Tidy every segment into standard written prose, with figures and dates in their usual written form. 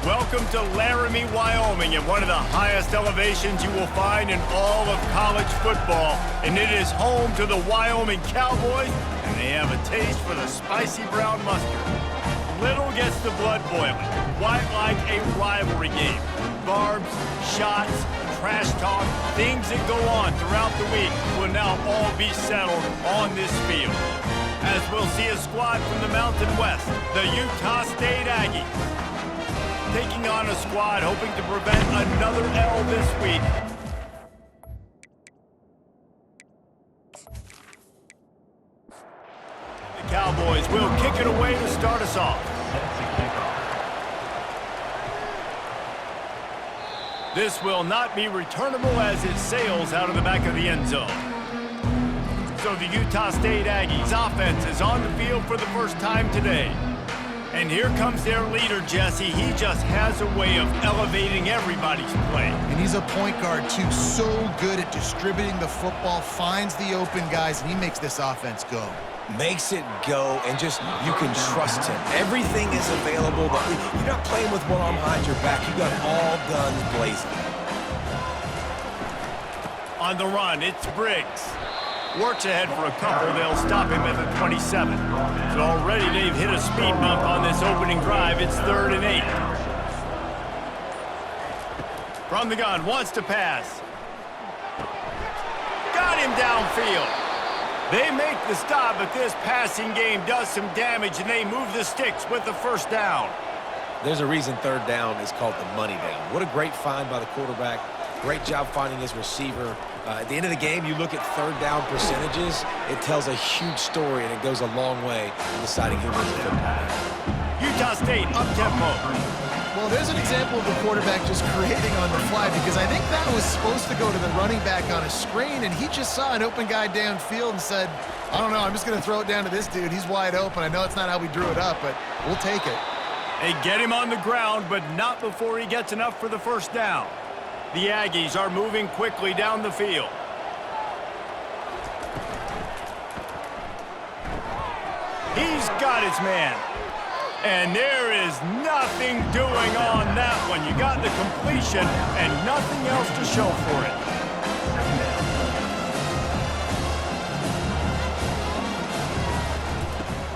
Welcome to Laramie, Wyoming, at one of the highest elevations you will find in all of college football. And it is home to the Wyoming Cowboys, and they have a taste for the spicy brown mustard. Little gets the blood boiling, quite like a rivalry game. Barbs, shots, trash talk, things that go on throughout the week will now all be settled on this field. As we'll see a squad from the Mountain West, the Utah State Aggies, taking on a squad hoping to prevent another L this week. The Cowboys will kick it away to start us off. This will not be returnable as it sails out of the back of the end zone. So the Utah State Aggies offense is on the field for the first time today. And here comes their leader, Jesse. He just has a way of elevating everybody's play. And he's a point guard, too. So good at distributing the football, finds the open guys, and he makes this offense go. Makes it go, and just, you can trust him. Everything is available. You're not playing with one arm behind your back. You got all guns blazing. On the run, it's Briggs. Works ahead for a couple. They'll stop him at the 27. So already they've hit a speed bump on this opening drive. It's 3rd and 8. From the gun, wants to pass. Got him downfield. They make the stop, but this passing game does some damage, and they move the sticks with the first down. There's a reason 3rd down is called the money down. What a great find by the quarterback. Great job finding his receiver. At the end of the game, you look at 3rd down percentages, it tells a huge story, and it goes a long way in deciding who wins the football. Utah State up-tempo. Well, there's an example of the quarterback just creating on the fly, because I think that was supposed to go to the running back on a screen, and he just saw an open guy downfield and said, I don't know, I'm just going to throw it down to this dude. He's wide open. I know it's not how we drew it up, but we'll take it. They get him on the ground, but not before he gets enough for the first down. The Aggies are moving quickly down the field. He's got his man. And there is nothing doing on that one. You got the completion and nothing else to show for it.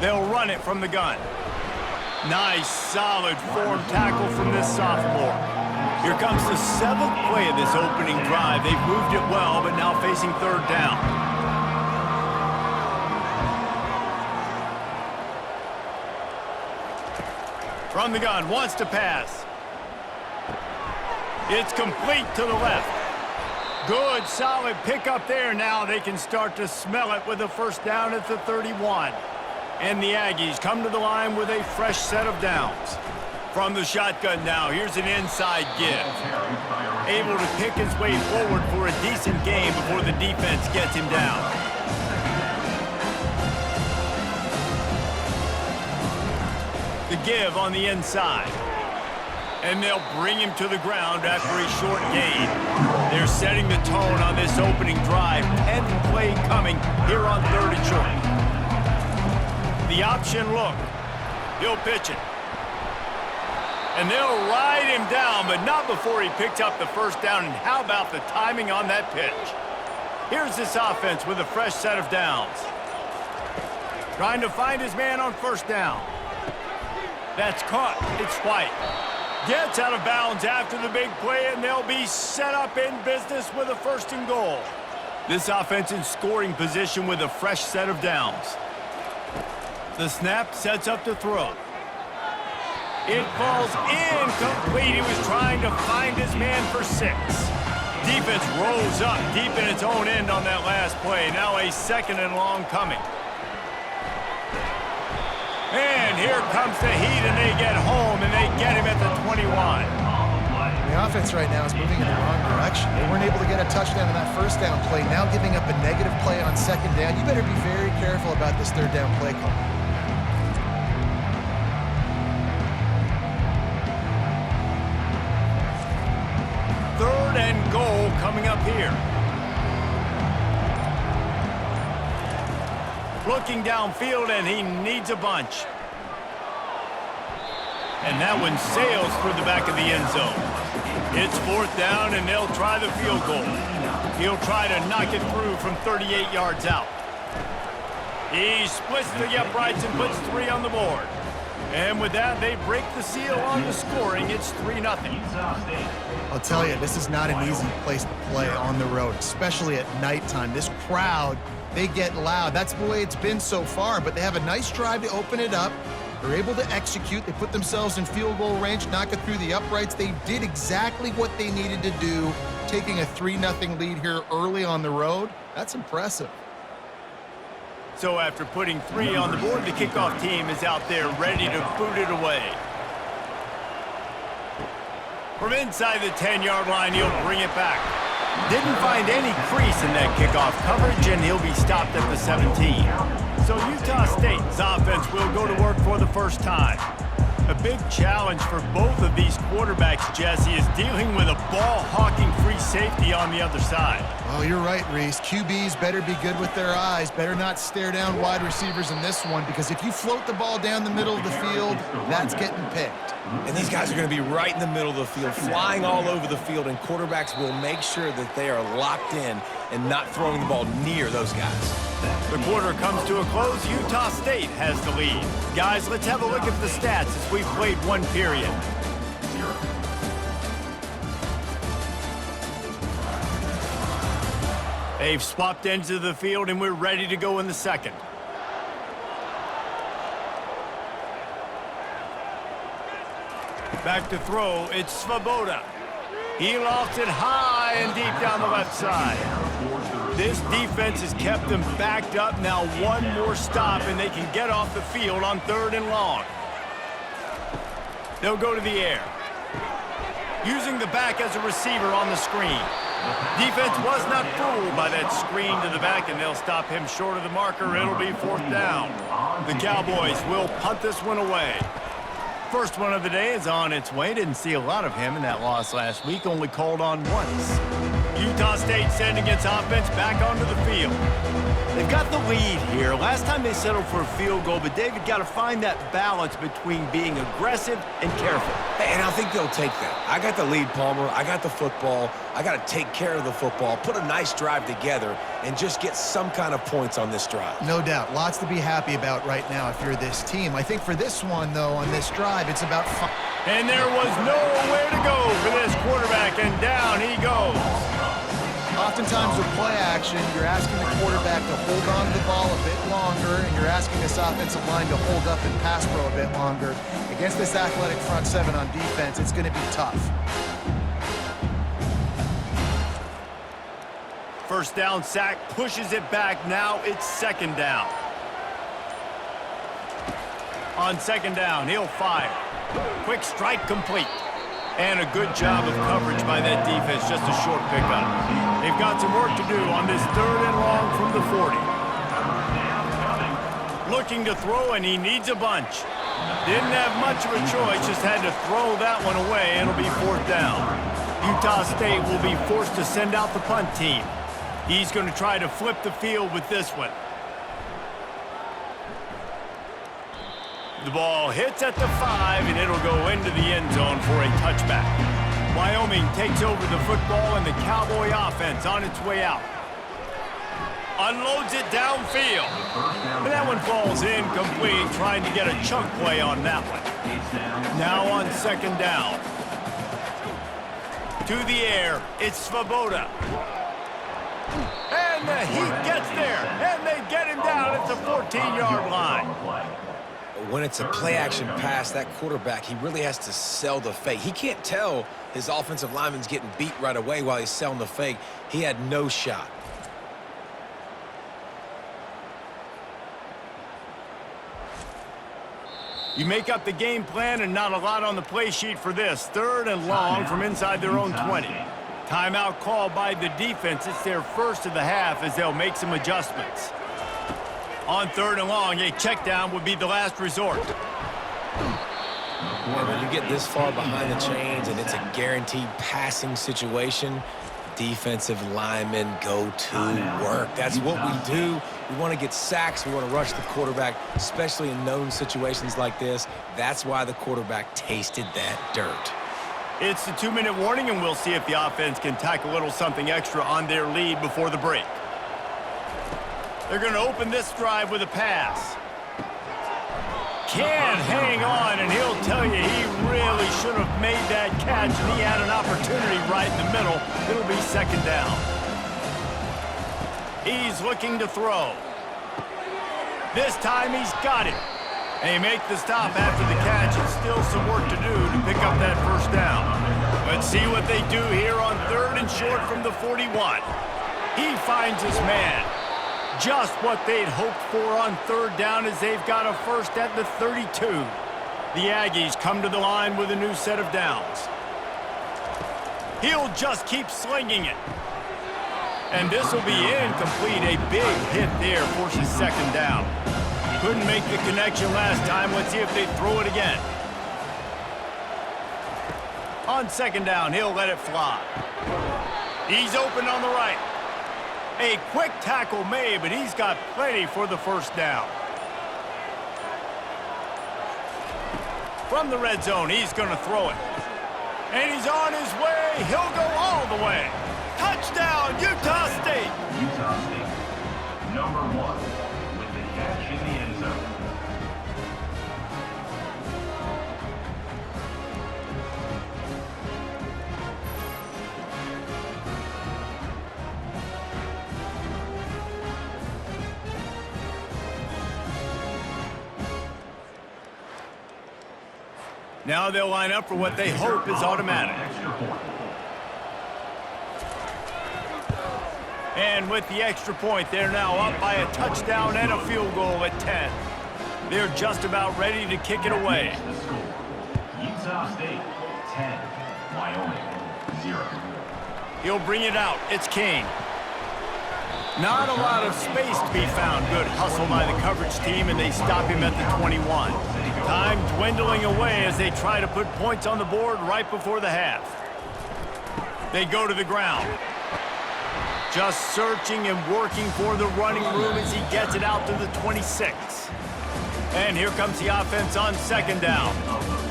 They'll run it from the gun. Nice, solid form tackle from this sophomore. Here comes the 7th play of this opening drive. They've moved it well, but now facing 3rd down. From the gun, wants to pass. It's complete to the left. Good, solid pickup there. Now they can start to smell it with a first down at the 31. And the Aggies come to the line with a fresh set of downs. From the shotgun now, here's an inside give. Able to pick his way forward for a decent game before the defense gets him down. The give on the inside. And they'll bring him to the ground after a short gain. They're setting the tone on this opening drive. 10th play coming here on 3rd and short. The option look. He'll pitch it. And they'll ride him down, but not before he picked up the first down. And how about the timing on that pitch? Here's this offense with a fresh set of downs. Trying to find his man on first down. That's caught. It's White. Gets out of bounds after the big play, and they'll be set up in business with a 1st and goal. This offense in scoring position with a fresh set of downs. The snap sets up to throw. It falls incomplete. He was trying to find his man for 6. Defense rolls up deep in its own end on that last play. Now a 2nd and long coming. And here comes the heat, and they get home, and they get him at the 21. The offense right now is moving in the wrong direction. They weren't able to get a touchdown on that first down play. Now giving up a negative play on 2nd down. You better be very careful about this 3rd down play call. Third and goal coming up here. Looking downfield, and he needs a bunch. And that one sails through the back of the end zone. It's 4th down, and they'll try the field goal. He'll try to knock it through from 38 yards out. He splits the uprights and puts 3 on the board. And with that, they break the seal on the scoring. It's 3-0. I'll tell you, this is not an easy place to play on the road, especially at nighttime. This crowd, they get loud. That's the way it's been so far, but they have a nice drive to open it up. They're able to execute. They put themselves in field goal range, knock it through the uprights. They did exactly what they needed to do, taking a 3-0 lead here early on the road. That's impressive. So after putting 3 on the board, the kickoff team is out there ready to boot it away. From inside the 10-yard line, he'll bring it back. Didn't find any crease in that kickoff coverage, and he'll be stopped at the 17. So Utah State's offense will go to work for the first time. A big challenge for both of these quarterbacks, Jesse, is dealing with a ball-hawking free safety on the other side. Oh, you're right, Reese. QBs better be good with their eyes. Better not stare down wide receivers in this one, because if you float the ball down the middle of the field, that's getting picked. And these guys are going to be right in the middle of the field, flying all over the field, and quarterbacks will make sure that they are locked in and not throwing the ball near those guys. The quarter comes to a close. Utah State has the lead. Guys, let's have a look at the stats as we've played one period. They've swapped ends of the field, and we're ready to go in the second. Back to throw, it's Svoboda. He lofts it high and deep down the left side. This defense has kept them backed up. Now one more stop, and they can get off the field on 3rd and long. They'll go to the air. Using the back as a receiver on the screen. Defense was not fooled by that screen to the back, and they'll stop him short of the marker. It'll be 4th down. The Cowboys will punt this one away. First one of the day is on its way. Didn't see a lot of him in that loss last week, only called on once. Utah State sending its offense back onto the field. They've got the lead here. Last time they settled for a field goal, but David got to find that balance between being aggressive and careful. And I think they'll take that. I got the lead, Palmer. I got the football. I got to take care of the football, put a nice drive together, and just get some kind of points on this drive. No doubt. Lots to be happy about right now if you're this team. I think for this one, though, on this drive, it's about fun. And there was nowhere to go for this quarterback, and down he goes. Oftentimes with play action, you're asking the quarterback to hold on to the ball a bit longer, and you're asking this offensive line to hold up and pass pro a bit longer. Against this athletic front seven on defense, it's going to be tough. First down sack, pushes it back. Now it's 2nd down. On 2nd down, he'll fire. Quick strike complete. And a good job of coverage by that defense, just a short pickup. They've got some work to do on this 3rd and long from the 40. Looking to throw, and he needs a bunch. Didn't have much of a choice, just had to throw that one away. It'll be 4th down. Utah State will be forced to send out the punt team. He's going to try to flip the field with this one. The ball hits at the 5, and it'll go into the end zone for a touchback. Wyoming takes over the football, and the Cowboy offense on its way out. Unloads it downfield. But that one falls incomplete, trying to get a chunk play on that one. Now on 2nd down. To the air, it's Svoboda. And he gets there, and they get him down at the 14-yard line. When it's a play-action pass, that quarterback, he really has to sell the fake. He can't tell his offensive lineman's getting beat right away while he's selling the fake. He had no shot. You make up the game plan, and not a lot on the play sheet for this. 3rd and long from inside their own 20. Timeout called by the defense. It's their first of the half as they'll make some adjustments. On 3rd and long, a check down would be the last resort. And when you get this far behind the chains and it's a guaranteed passing situation, defensive linemen go to work. That's what we do. We want to get sacks. We want to rush the quarterback, especially in known situations like this. That's why the quarterback tasted that dirt. It's the 2-minute warning, and we'll see if the offense can tack a little something extra on their lead before the break. They're going to open this drive with a pass. Can't hang on, and he'll tell you he really should have made that catch, and he had an opportunity right in the middle. It'll be second down. He's looking to throw. This time he's got it. And he makes the stop after the catch, and still some work to do to pick up that first down. Let's see what they do here on 3rd and short from the 41. He finds his man. Just what they'd hoped for on 3rd down, as they've got a first at the 32. The Aggies come to the line with a new set of downs. He'll just keep slinging it. And this will be incomplete. A big hit there forces second down. Couldn't make the connection last time. Let's see if they throw it again. On second down, he'll let it fly. He's open on the right. A quick tackle made, but he's got plenty for the first down. From the red zone, he's going to throw it. And he's on his way. He'll go all the way. Touchdown, Utah State. Utah State, number 1, with the catch in the end zone. Now they'll line up for what they hope is automatic. And with the extra point, they're now up by a touchdown and a field goal at 10. They're just about ready to kick it away. Utah State, 10. Wyoming, 0. He'll bring it out. It's King. Not a lot of space to be found. Good hustle by the coverage team, and they stop him at the 21. Time dwindling away as they try to put points on the board right before the half. They go to the ground. Just searching and working for the running room as he gets it out to the 26. And here comes the offense on second down.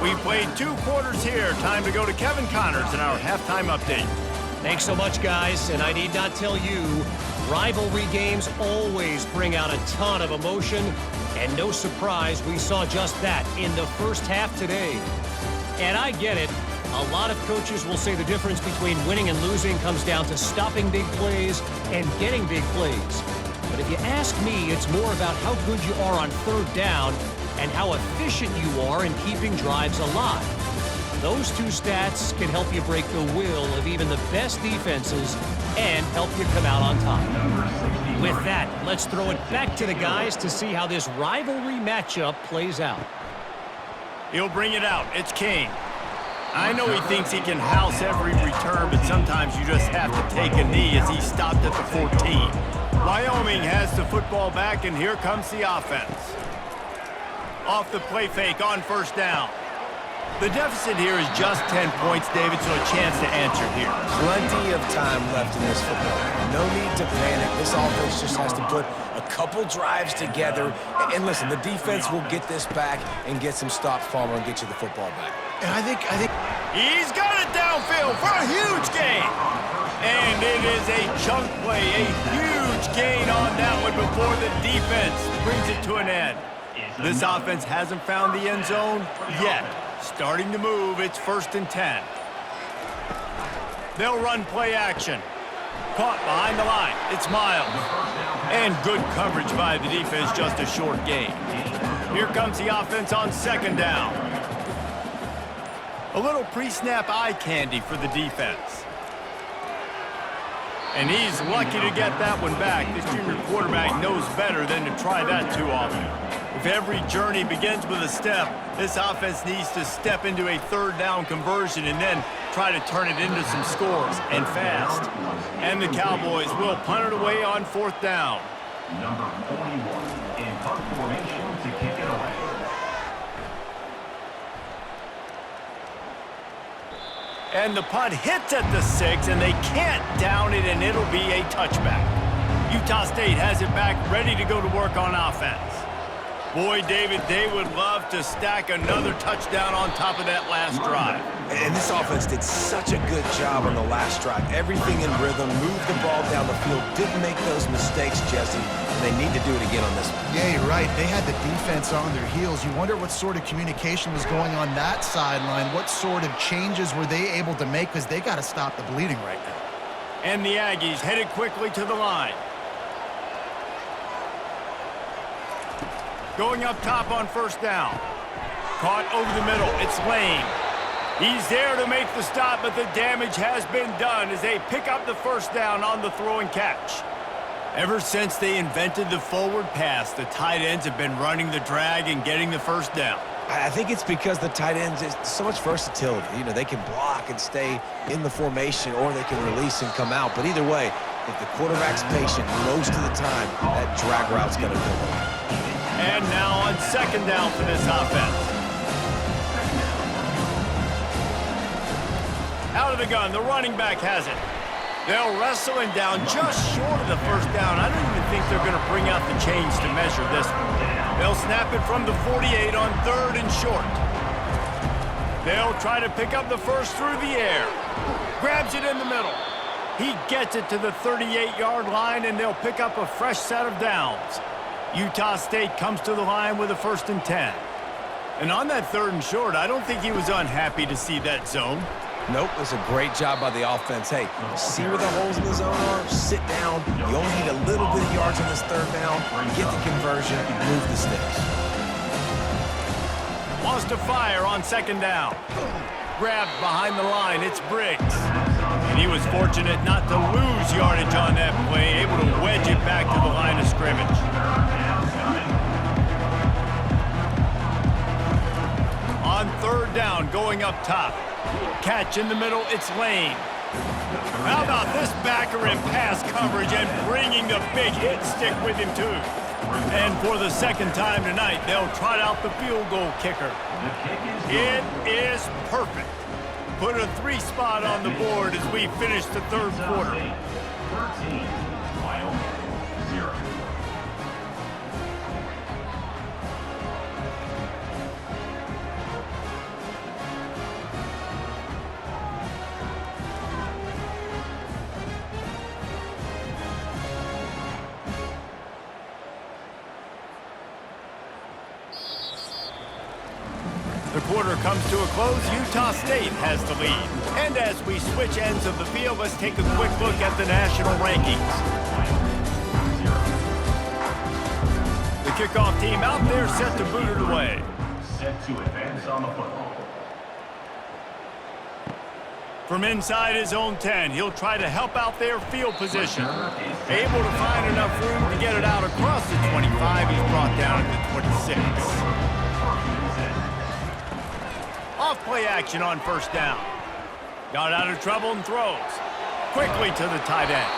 We've played 2 quarters here. Time to go to Kevin Connors in our halftime update. Thanks so much, guys. And I need not tell you, rivalry games always bring out a ton of emotion. And no surprise, we saw just that in the first half today. And I get it. A lot of coaches will say the difference between winning and losing comes down to stopping big plays and getting big plays. But if you ask me, it's more about how good you are on 3rd down and how efficient you are in keeping drives alive. Those 2 stats can help you break the will of even the best defenses and help you come out on top. With that, let's throw it back to the guys to see how this rivalry matchup plays out. He'll bring it out. It's King. I know he thinks he can house every return, but sometimes you just have to take a knee as he stopped at the 14. Wyoming has the football back, and here comes the offense. Off the play fake on first down. The deficit here is just 10 points, David, so a chance to answer here. Plenty of time left in this football game. No need to panic. This offense just has to put a couple drives together. And listen, the defense will get this back and get some stops, Palmer, and get you the football back. And I think He's got it downfield for a huge gain. And it is a chunk play, a huge gain on that one before the defense brings it to an end. This offense hasn't found the end zone yet. Starting to move, it's 1st and 10. They'll run play action. Caught behind the line, it's Miles. And good coverage by the defense, just a short gain. Here comes the offense on second down. A little pre-snap eye candy for the defense. And he's lucky to get that one back. This junior quarterback knows better than to try that too often. If every journey begins with a step, this offense needs to step into a 3rd down conversion and then try to turn it into some scores, and fast. And the Cowboys will punt it away on 4th down. Number 41 in punt formation to kick it away. And the punt hits at the 6, and they can't down it, and it'll be a touchback. Utah State has it back, ready to go to work on offense. Boy, David, they would love to stack another touchdown on top of that last drive. And this offense did such a good job on the last drive. Everything in rhythm, moved the ball down the field, didn't make those mistakes, Jesse, and they need to do it again on this one. Yeah, you're right. They had the defense on their heels. You wonder what sort of communication was going on that sideline. What sort of changes were they able to make, because they got to stop the bleeding right now. And the Aggies headed quickly to the line. Going up top on first down. Caught over the middle. It's Lane. He's there to make the stop, but the damage has been done as they pick up the first down on the throw and catch. Ever since they invented the forward pass, the tight ends have been running the drag and getting the first down. I think it's because the tight ends is so much versatility. You know, they can block and stay in the formation, or they can release and come out. But either way, if the quarterback's patient most of the time, that drag route's going to go. And now on second down for this offense. Out of the gun, the running back has it. They'll wrestle him down just short of the first down. I don't even think they're going to bring out the chains to measure this one. They'll snap it from the 48 on third and short. They'll try to pick up the first through the air. Grabs it in the middle. He gets it to the 38-yard line, and they'll pick up a fresh set of downs. Utah State comes to the line with a 1st and 10. And on that third and short, I don't think he was unhappy to see that zone. Nope, it was a great job by the offense. Hey, see where the holes in the zone are? Sit down. You only need a little bit of yards on this third down. Get the conversion, move the sticks. Wants to fire on second down. Grabbed behind the line, it's Briggs. And he was fortunate not to lose yardage on that play, able to wedge it back to the line of scrimmage. On third down, going up top. Catch in the middle, it's Lane. How about this backer in pass coverage and bringing the big hit stick with him too. And for the second time tonight, they'll trot out the field goal kicker. It is perfect. Put a 3 spot on the board as we finish the third quarter. 13, Wyoming, 0. The quarter comes to a close. Utah State has the lead. And as we switch ends of the field, let's take a quick look at the national rankings. The kickoff team out there set to boot it away. Set to advance on the football. From inside his own 10, he'll try to help out their field position. Able to find enough room to get it out across the 25. He's brought down at the 26. Off play action on first down. Got out of trouble and throws. Quickly to the tight end.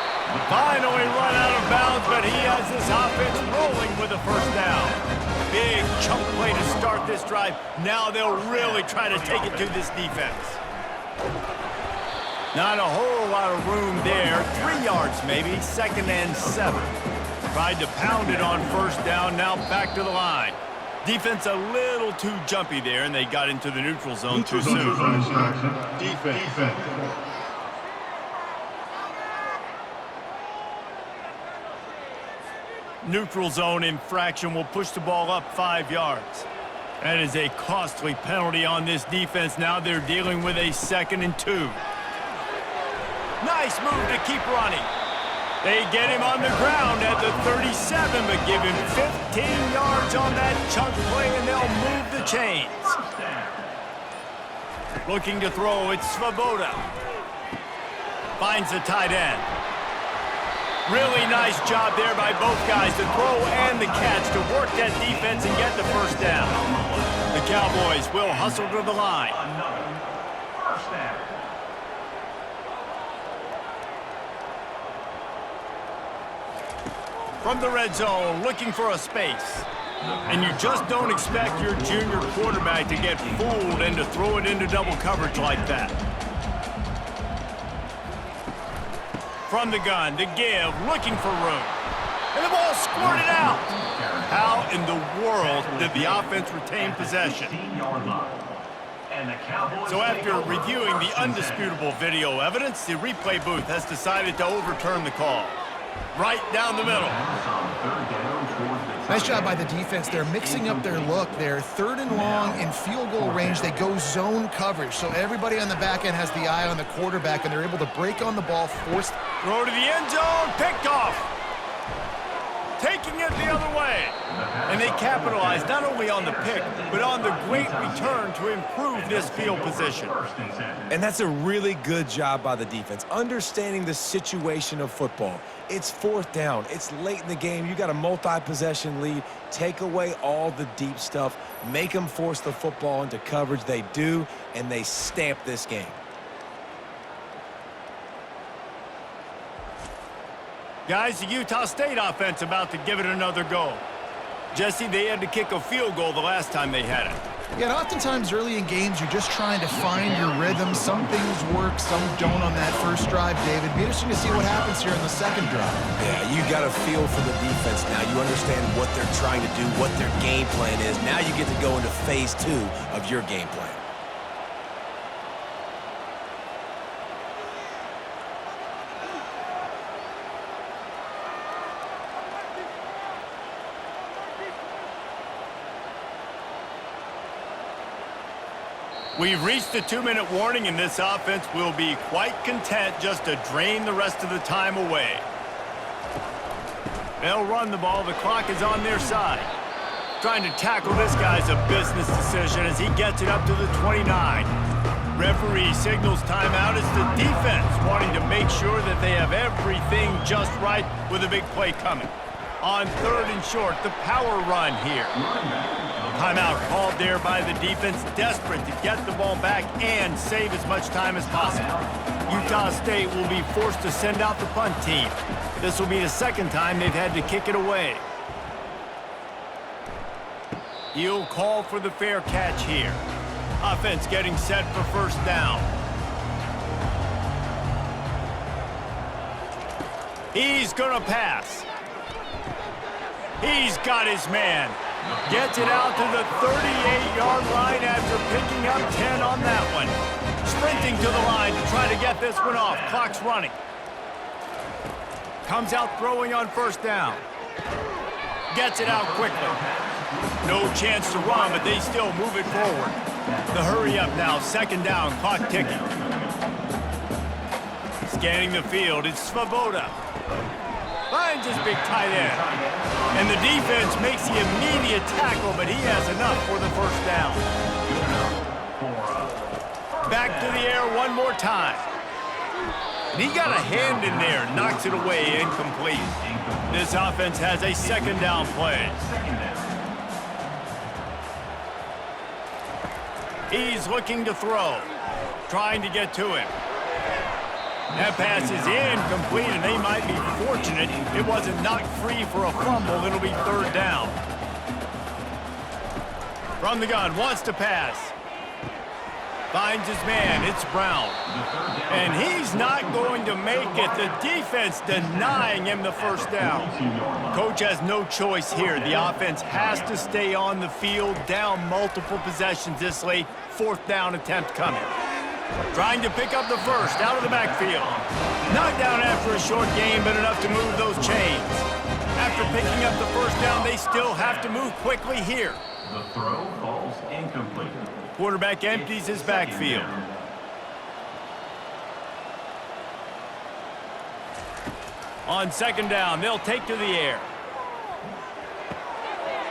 Finally run out of bounds, but he has this offense rolling with a first down. Big chunk play to start this drive. Now they'll really try to take it to this defense. Not a whole lot of room there. 3 yards maybe, 2nd and 7. Tried to pound it on first down, now back to the line. Defense a little too jumpy there, and they got into the neutral zone too soon. Defense. Neutral zone infraction will push the ball up 5 yards. That is a costly penalty on this defense. Now they're dealing with a 2nd and 2. Nice move to keep running. They get him on the ground at the 37, but give him 15 yards on that chunk play, and they'll move the chains. Looking to throw, it's Svoboda. Finds the tight end. Really nice job there by both guys, the throw and the catch, to work that defense and get the first down. The Cowboys will hustle to the line. First down. From the red zone, looking for a space. And you just don't expect your junior quarterback to get fooled and to throw it into double coverage like that. From the gun, to give, looking for room. And the ball squirted out. How in the world did the offense retain possession? So after reviewing the undisputable video evidence, the replay booth has decided to overturn the call. Right down the middle. Nice job by the defense. They're mixing up their look. They're third and long in field goal range. They go zone coverage. So everybody on the back end has the eye on the quarterback, and they're able to break on the ball, force. Throw to the end zone, picked off. Taking it the other way. And they capitalize not only on the pick, but on the great return to improve this field position. And that's a really good job by the defense, understanding the situation of football. It's fourth down. It's late in the game. You got a multi-possession lead. Take away all the deep stuff. Make them force the football into coverage. They do, and they stamp this game. Guys, the Utah State offense about to give it another go. Jesse, they had to kick a field goal the last time they had it. Yeah, and oftentimes early in games, you're just trying to find your rhythm. Some things work, some don't on that first drive, David. Be interesting to see what happens here in the second drive. Yeah, you got a feel for the defense now. You understand what they're trying to do, what their game plan is. Now you get to go into phase 2 of your game plan. We've reached the 2-minute warning, and this offense will be quite content just to drain the rest of the time away. They'll run the ball. The clock is on their side. Trying to tackle this guy's a business decision as he gets it up to the 29. Referee signals timeout as the defense wanting to make sure that they have everything just right with a big play coming. On 3rd and short, the power run here. Timeout called there by the defense, desperate to get the ball back and save as much time as possible. Utah State will be forced to send out the punt team. This will be the second time they've had to kick it away. He'll call for the fair catch here. Offense getting set for first down. He's gonna pass. He's got his man. Gets it out to the 38-yard line after picking up 10 on that one. Sprinting to the line to try to get this one off. Clock's running. Comes out throwing on first down. Gets it out quickly. No chance to run, but they still move it forward. The hurry up now, second down, clock ticking. Scanning the field, it's Svoboda. Finds his big tight end. And the defense makes the immediate tackle, but he has enough for the first down. Back to the air one more time. And he got a hand in there, knocks it away, incomplete. This offense has a second down play. He's looking to throw, trying to get to him. That pass is incomplete, and they might be fortunate it wasn't knocked free for a fumble. It'll be third down. From the gun, wants to pass. Finds his man, it's Brown. And he's not going to make it. The defense denying him the first down. Coach has no choice here. The offense has to stay on the field, down multiple possessions this late. Fourth down attempt coming. Trying to pick up the first out of the backfield. Knocked down after a short game, but enough to move those chains. After picking up the first down, they still have to move quickly here. The throw falls incomplete. Quarterback empties his backfield. On second down, they'll take to the air.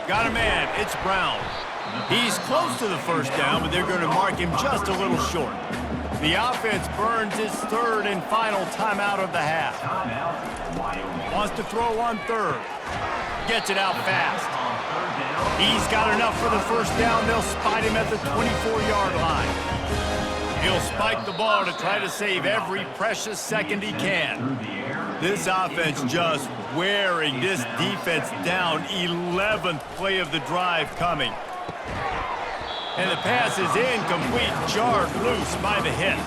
Got a man, it's Brown. He's close to the first down, but they're going to mark him just a little short. The offense burns its third and final timeout of the half. Wyoming. Wants to throw on third. Gets it out fast. He's got enough for the first down. They'll spot him at the 24-yard line. He'll spike the ball to try to save every precious second he can. This offense just wearing this defense down. 11th play of the drive coming. And the pass is incomplete, jarred loose by the hit.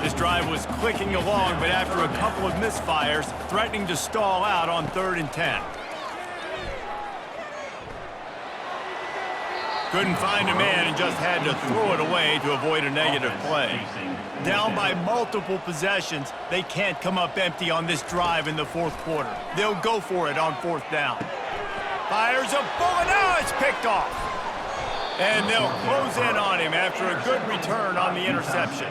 This drive was clicking along, but after a couple of misfires, threatening to stall out on 3rd and 10. Couldn't find a man and just had to throw it away to avoid a negative play. Down by multiple possessions, they can't come up empty on this drive in the 4th quarter. They'll go for it on 4th down. Fires a bullet. Now it's picked off. And they'll close in on him after a good return on the interception.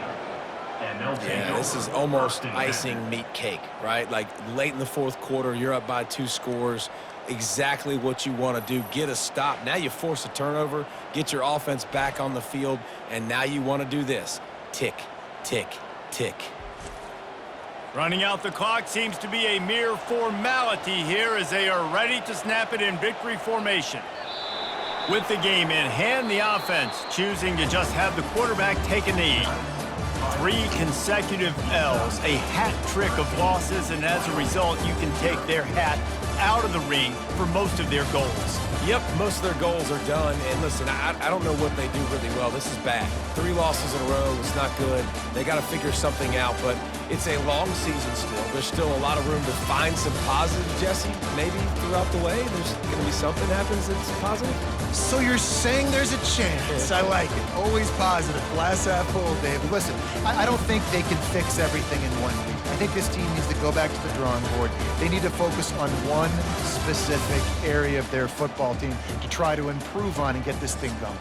Yeah, this is almost icing meat cake, right? Like late in the 4th quarter, you're up by 2 scores. Exactly what you want to do. Get a stop. Now you force a turnover, get your offense back on the field, and now you want to do this. Tick, tick, tick. Running out the clock seems to be a mere formality here as they are ready to snap it in victory formation. With the game in hand, the offense choosing to just have the quarterback take a knee. 3 consecutive L's, a hat trick of losses, and as a result, you can take their hat out of the ring for most of their goals. Yep, most of their goals are done. And listen, I don't know what they do really well. This is bad. 3 losses in a row. It's not good. They got to figure something out, but it's a long season still. There's still a lot of room to find some positives, Jesse. Maybe throughout the way, there's going to be something happens that's positive. So you're saying there's a chance. I like it. Always positive. Glass half full, David. Listen, I don't think they can fix everything in 1 week. I think this team needs to go back to the drawing board. They need to focus on one specific area of their football team to try to improve on and get this thing going.